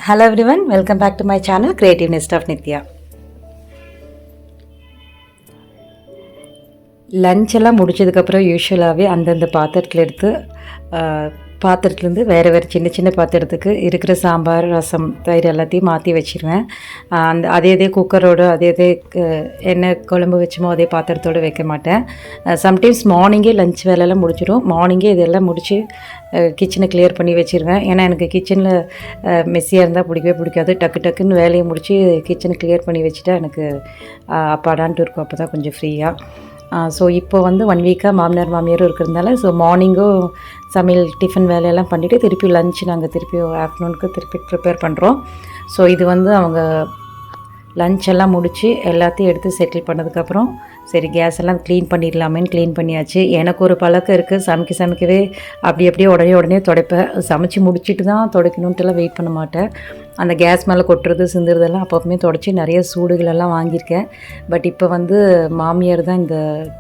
Hello everyone, welcome back to my channel Creative Nest of Nithya. Lunch எல்லாம் முடிச்சதுக்கப்புறம் யூஸ்வலாகவே அந்தந்த பாத்திரத்தில் எடுத்து பாத்திரத்துலேருந்து வேறு சின்ன சின்ன பாத்திரத்துக்கு இருக்கிற சாம்பார் ரசம் தயிர் எல்லாத்தையும் மாற்றி வச்சுருவேன். அதே குக்கரோடு அதே என்ன குழம்பு வச்சுமோ அதே பாத்திரத்தோடு வைக்க மாட்டேன். சம்டைம்ஸ் மார்னிங்கே லஞ்ச் வேலையெல்லாம் முடிச்சிடும். மார்னிங்கே இதெல்லாம் முடித்து கிச்சனை கிளியர் பண்ணி வச்சுருவேன். ஏன்னா எனக்கு கிச்சனில் மெஸ்ஸியாக இருந்தால் பிடிக்கவே பிடிக்காது. டக்குன்னு வேலையை முடித்து கிச்சனை கிளியர் பண்ணி வச்சுட்டா எனக்கு அப்பாடான்ட்டு இருக்கும். அப்போ தான் கொஞ்சம் ஃப்ரீயாக. ஸோ இப்போ வந்து 1 வீக்காக மாமியாரும் இருக்கிறதுனால ஸோ மார்னிங்கும் சமையல் டிஃபன் வேலையெல்லாம் பண்ணிவிட்டு திருப்பி லஞ்ச் நாங்கள் திருப்பி ஆஃப்டர்நூனுக்கு திருப்பி ப்ரிப்பேர் பண்ணுறோம். ஸோ இது வந்து அவங்க லஞ்ச் எல்லாம் முடித்து எல்லாத்தையும் எடுத்து செட்டில் பண்ணதுக்கப்புறம் சரி கேஸ் எல்லாம் க்ளீன் பண்ணிடலாமேன்னு க்ளீன் பண்ணியாச்சு. எனக்கு ஒரு பழக்கம் இருக்குது, சமைக்கவே அப்படியே உடனே துடைப்பேன். சமைச்சு முடிச்சுட்டு தான் துடைக்கணுன்ட்டுலாம் வெயிட் பண்ண மாட்டேன். அந்த கேஸ் மேலே கொட்டுறது சிந்துறதெல்லாம் அப்பப்பவுமே துடைச்சி நிறைய சூடுகளெல்லாம் வாங்கியிருக்கேன். பட் இப்போ வந்து மாமியார் தான் இந்த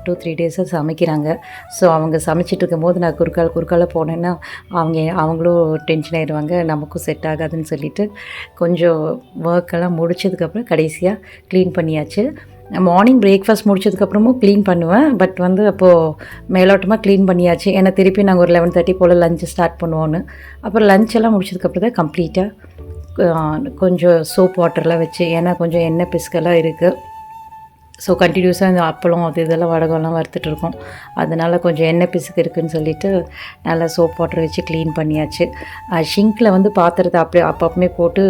2-3 டேஸாக சமைக்கிறாங்க. ஸோ அவங்க சமைச்சிட்டு இருக்கும்போது நான் குறுக்கால போனேன்னா அவங்களும் டென்ஷன் ஆகிடுவாங்க, நமக்கும் செட் ஆகாதுன்னு சொல்லிவிட்டு கொஞ்சம் ஒர்க்கெல்லாம் முடிச்சதுக்கப்புறம் கடைசியாக க்ளீன் பண்ணியாச்சு. மார்னிங் பிரேக்ஃபாஸ்ட் முடிச்சதுக்கப்புறமும் க்ளீன் பண்ணுவேன். பட் வந்து அப்போது மேலோட்டமாக க்ளீன் பண்ணியாச்சு. ஏன்னா திருப்பி நாங்கள் ஒரு 11:30 போல் லஞ்சு ஸ்டார்ட் பண்ணுவோன்னு. அப்புறம் லஞ்ச் எல்லாம் முடிச்சதுக்கப்புறம் தான் கம்ப்ளீட்டாக கொஞ்சம் சோப் வாட்டர்லாம் வச்சு, ஏன்னா கொஞ்சம் எண்ணெய் பிசுக்கெல்லாம் இருக்குது. ஸோ கண்டினியூஸாக இந்த அப்பளம் இதெல்லாம் வடகம்லாம் வறுத்துட்ருக்கோம். அதனால் கொஞ்சம் எண்ணெய் பிசுக்கு இருக்குதுன்னு சொல்லிவிட்டு நல்லா சோப் வாட்டர் வச்சு க்ளீன் பண்ணியாச்சு. ஷிங்கில் வந்து பாத்திரத்தை அப்பப்பவுமே போட்டு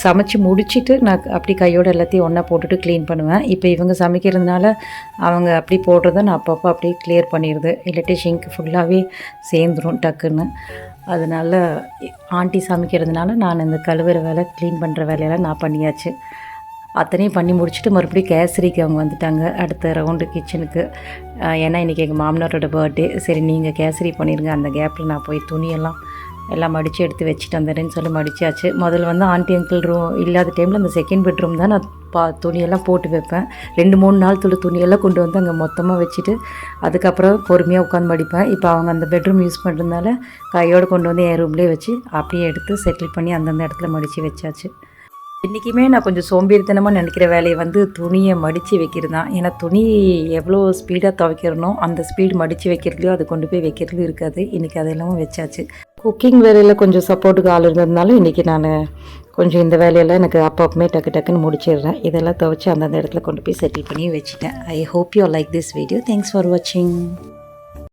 சமைச்சு முடிச்சுட்டு நான் அப்படி கையோடு எல்லாத்தையும் ஒன்றா போட்டுட்டு க்ளீன் பண்ணுவேன். இப்போ இவங்க சமைக்கிறதுனால அவங்க அப்படி போடுறத நான் அப்பப்போ அப்படியே கிளியர் பண்ணிடுது. இல்லாட்டி ஷிங்க் ஃபுல்லாகவே சேர்ந்துடும் டக்குன்னு. அதனால் ஆண்டி சமைக்கிறதுனால நான் இந்த கழுவுற வேலை க்ளீன் பண்ணுற வேலையெல்லாம் நான் பண்ணியாச்சு. அத்தனையும் பண்ணி முடிச்சுட்டு மறுபடியும் கேசரிக்கு அவங்க வந்துட்டாங்க அடுத்த ரவுண்டு கிச்சனுக்கு. ஏன்னா இன்றைக்கி எங்கள் மாமனாரோட பர்த்டே. சரி நீங்கள் கேசரி பண்ணிடுங்க, அந்த கேப்பில் நான் போய் எல்லாம் மடித்து எடுத்து வச்சுட்டு வந்துடுறேன்னு சொல்லி மடித்தாச்சு. முதல்ல வந்து ஆண்டி அங்கிள் ரூம் இல்லாத டைமில் அந்த செகண்ட் பெட்ரூம் தான் நான் துணியெல்லாம் போட்டு வைப்பேன். 2-3 நாள் துணியெல்லாம் கொண்டு வந்து அங்கே மொத்தமாக வச்சுட்டு அதுக்கப்புறம் பொறுமையாக உட்காந்து மடிப்பேன். இப்போ அவங்க அந்த பெட்ரூம் யூஸ் பண்ணுறதுனால கையோடு கொண்டு வந்து என் ரூம்லேயே வச்சு அப்படியே எடுத்து செட்டில் பண்ணி அந்தந்த இடத்துல மடித்து வச்சாச்சு. இன்றைக்குமே நான் கொஞ்சம் சோம்பேறித்தனமாக நினைக்கிற வேலையை வந்து துணியை மடித்து வைக்கிறது தான். ஏன்னா துணி எவ்வளோ ஸ்பீடாக துவைக்கிறனோ அந்த ஸ்பீடு மடித்து வைக்கிறதுலையோ அது கொண்டு போய் வைக்கிறதுலையும் இருக்காது. இன்றைக்கி அதெல்லாமும் வச்சாச்சு. குக்கிங் வேலையில் கொஞ்சம் சப்போர்ட்டுக்கு ஆள் இருந்ததுனால இன்றைக்கி நான் கொஞ்சம் இந்த வேலையெல்லாம் எனக்கு அப்பப்பவுமே டக்குன்னு முடிச்சிடுறேன். இதெல்லாம் துவைச்சி அந்தந்த இடத்துல கொண்டு போய் செட்டில் பண்ணி வச்சுட்டேன். I hope you like this video. Thanks for வாட்சிங்.